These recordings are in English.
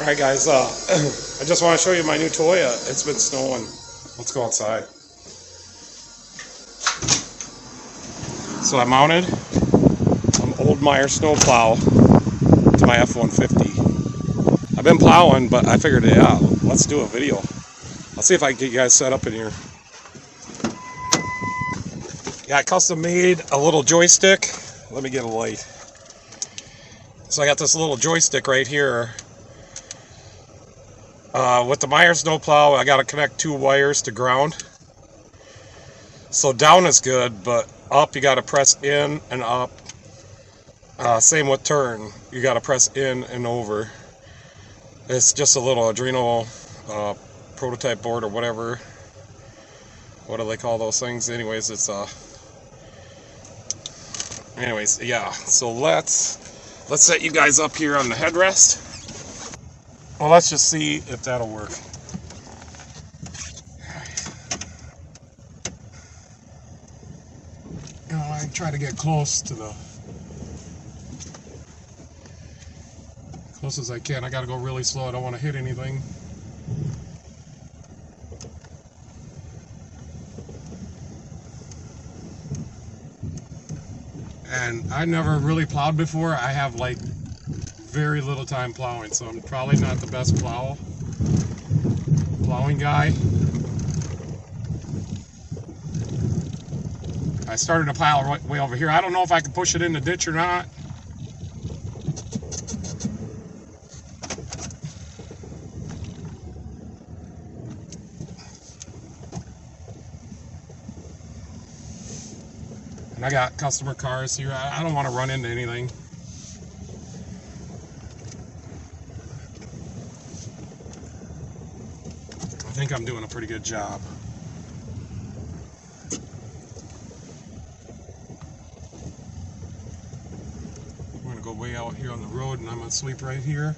Alright guys, I just want to show you my new toy. It's been snowing. Let's go outside. So I mounted an old Meyer Snowplow to my F150. I've been plowing, but I figured, yeah, let's do a video. I'll see if I can get you guys set up in here. Yeah, I custom made a little joystick. Let me get a light. So I got this little joystick right here. With the Meyer Snowplow, I got to connect 2 wires to ground. So down is good, but up you got to press in and up. Same with turn, you got to press in and over. It's just a little Arduino prototype board or whatever. What do they call those things? Anyways, it's anyways, yeah. So let's set you guys up here on the headrest. Well, let's just see if that'll work. You know, I try to get close as I can. I gotta go really slow. I don't want to hit anything. And I never really plowed before. I have like very little time plowing, so I'm probably not the best plowing guy. I started a pile right way over here. I don't know if I can push it in the ditch or not. And I got customer cars here. I don't want to run into anything. I think I'm doing a pretty good job. I'm going to go way out here on the road, and I'm going to sleep right here.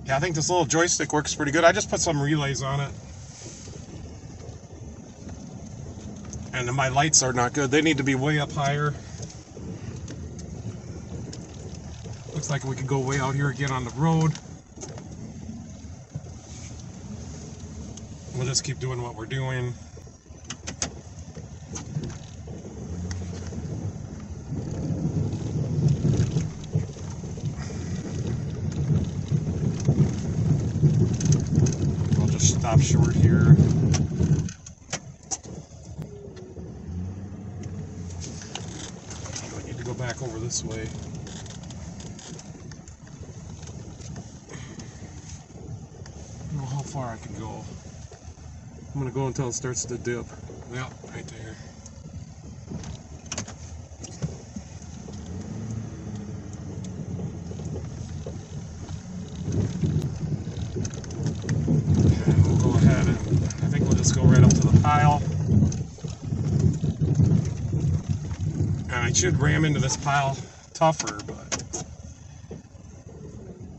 Yeah, I think this little joystick works pretty good. I just put some relays on it. And then my lights are not good. They need to be way up higher. Looks like we could go way out here again on the road. We'll just keep doing what we're doing. Stop short here. I need to go back over this way. I don't know how far I can go. I'm gonna go until it starts to dip. Yeah, right there. Just go right up to the pile, and I should ram into this pile tougher, but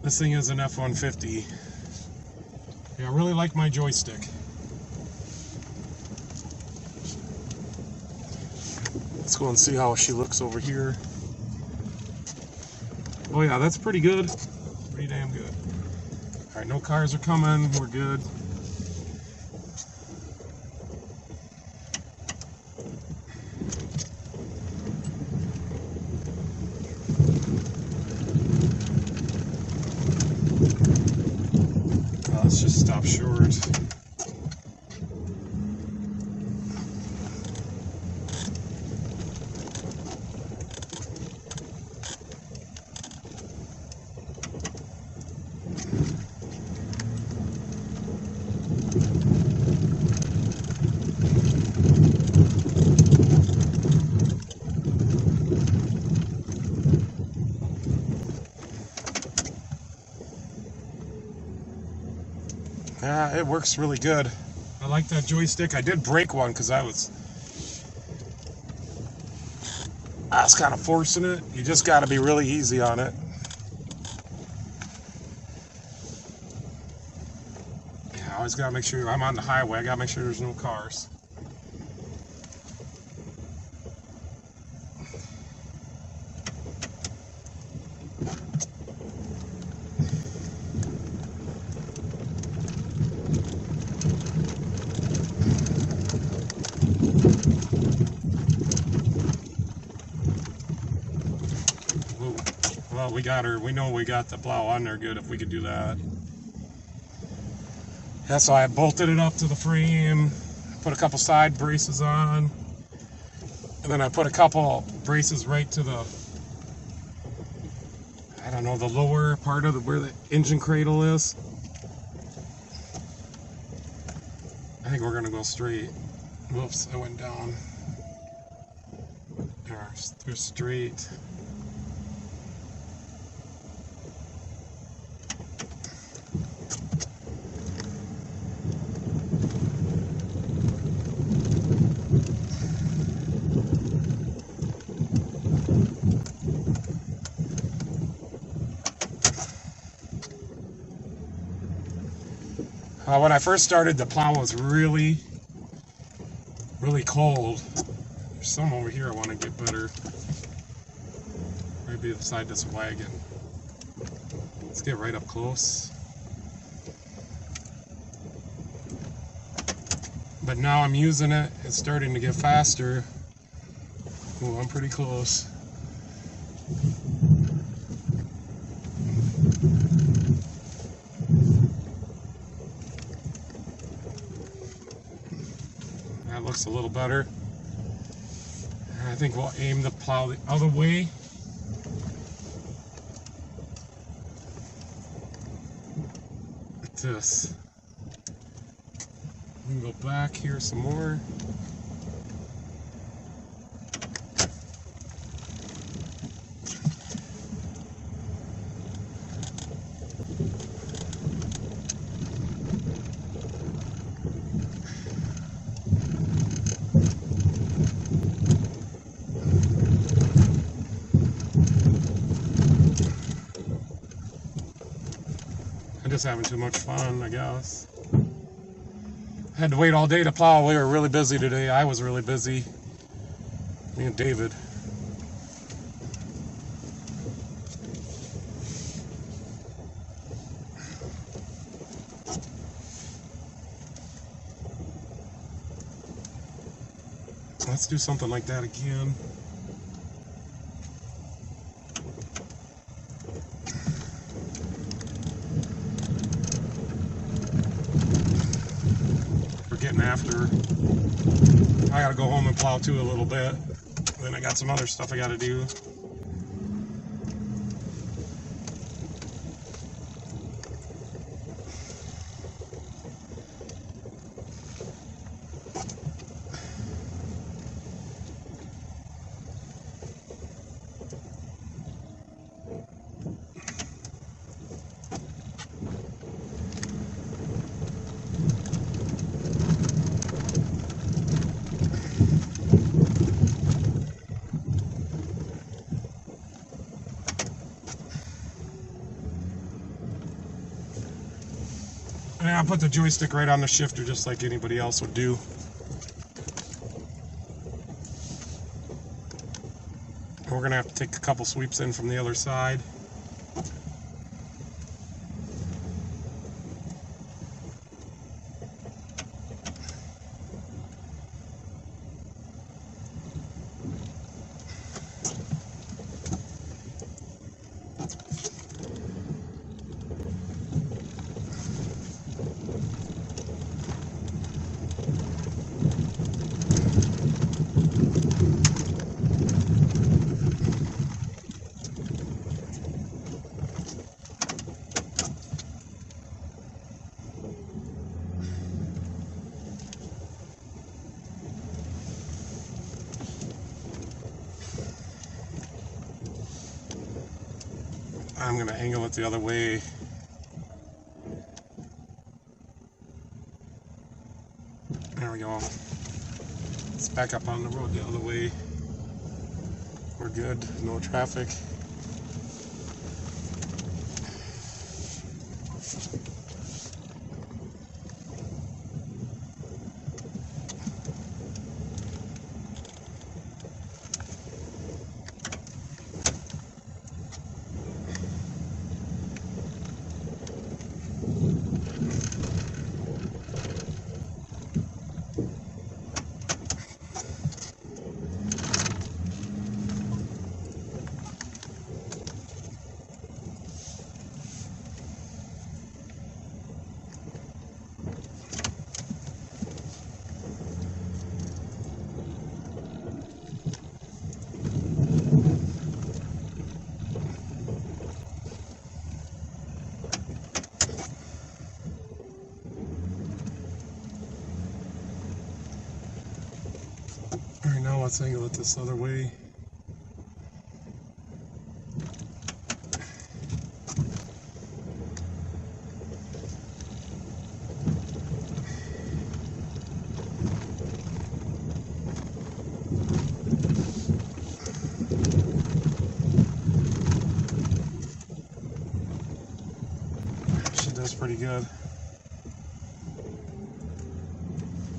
this thing is an F150. Yeah, I really like my joystick. Let's go and see how she looks over here. Oh yeah, that's pretty good. Pretty damn good. Alright, no cars are coming, we're good. Let's just stop short. Yeah, it works really good. I like that joystick. I did break one because I was kind of forcing it. You just got to be really easy on it. Yeah, I always got to make sure I'm on the highway. I got to make sure there's no cars. Well, we got her. We know we got the plow on there good if we could do that. Yeah, so I bolted it up to the frame, put a couple side braces on, and then I put a couple braces right to the, I don't know, the lower part of where the engine cradle is. I think we're gonna go straight. Whoops, I went down. There, through straight. When I first started, the plow was really cold. There's some over here I want to get better. Maybe beside this wagon. Let's get right up close. But now I'm using it. It's starting to get faster. Ooh, I'm pretty close. That looks a little better. I think we'll aim the plow the other way. Like this. We can go back here some more. Just having too much fun, I guess. I had to wait all day to plow. We were really busy today. I was really busy. Me and David. Let's do something like that again. Getting after. I gotta go home and plow too a little bit. Then I got some other stuff I gotta do. And I'll put the joystick right on the shifter just like anybody else would do. We're gonna have to take a couple sweeps in from the other side. I'm going to angle it the other way. There we go. Let's back up on the road the other way. We're good, no traffic. Alright, now let's angle it this other way. She does pretty good.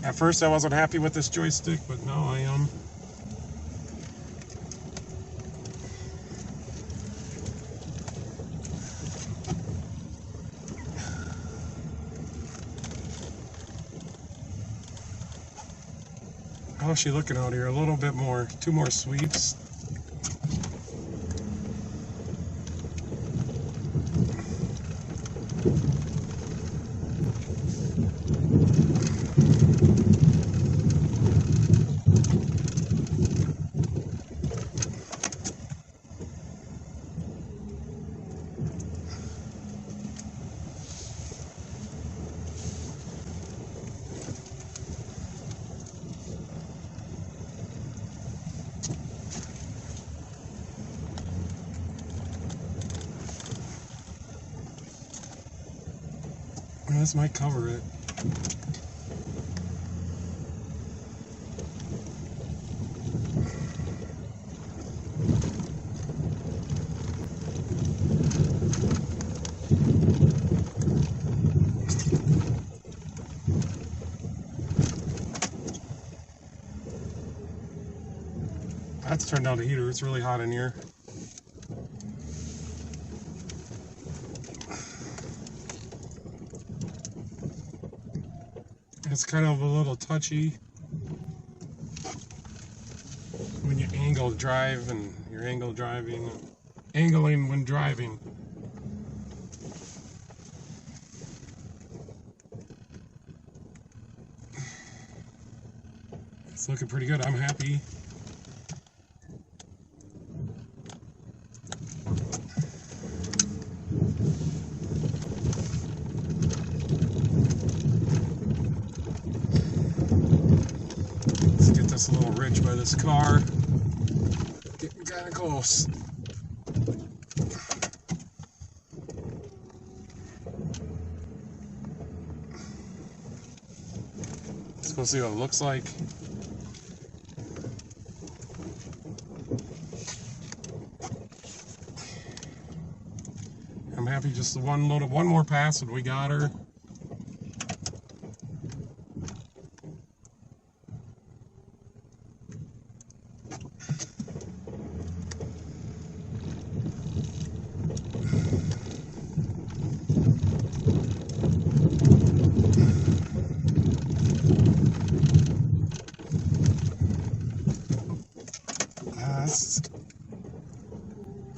At first I wasn't happy with this joystick, but now I am. How's she looking out here? A little bit more, 2 more sweeps. This might cover it. I have to turn down the heater, it's really hot in here. It's kind of a little touchy when you angle drive and you're angling when driving. It's looking pretty good. I'm happy. This little ridge by this car. Getting kind of close. Let's go see what it looks like. I'm happy just the one more pass and we got her.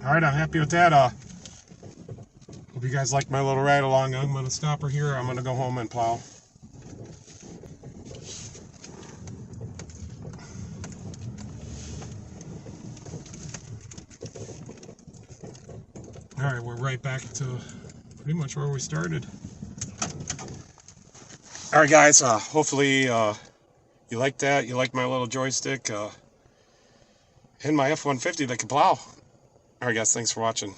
Alright, I'm happy with that. Hope you guys like my little ride along. I'm going to stop her here. I'm going to go home and plow. Alright, we're right back to pretty much where we started. Alright guys, hopefully you like that. You like my little joystick and my F150 that can plow. Alright guys, thanks for watching.